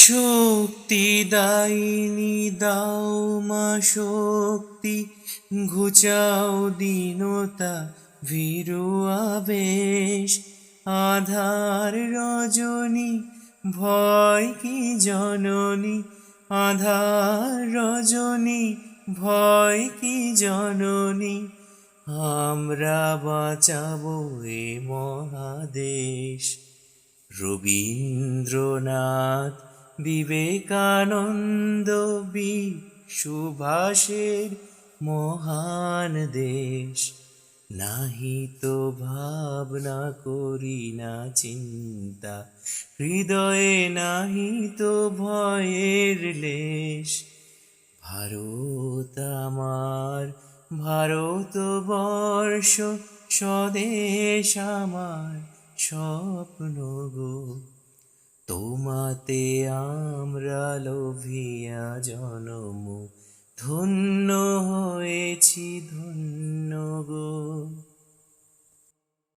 শক্তি দায়িনী দাও মা শক্তি, ঘুচাও দীনতা ভীরু আবেশ। আধার রজনী ভয় কি জননী, আধার রজনী ভয় কি জননী। আমরা বাঁচাবো এ মহাদেশ। রবীন্দ্রনাথ, বিবেকানন্দ, সুভাষের মহান দেশ। নাহি তো ভাবনা করি না চিন্তা, হৃদয়ে নাহি তো ভয়ের লেশ। ভারত আমার ভারতবর্ষ, স্বদেশ আমার স্বপ্ন গো। তোমাতে আমরা লোভিয়া জনম, ধন্য হয়েছি ধন্য গো।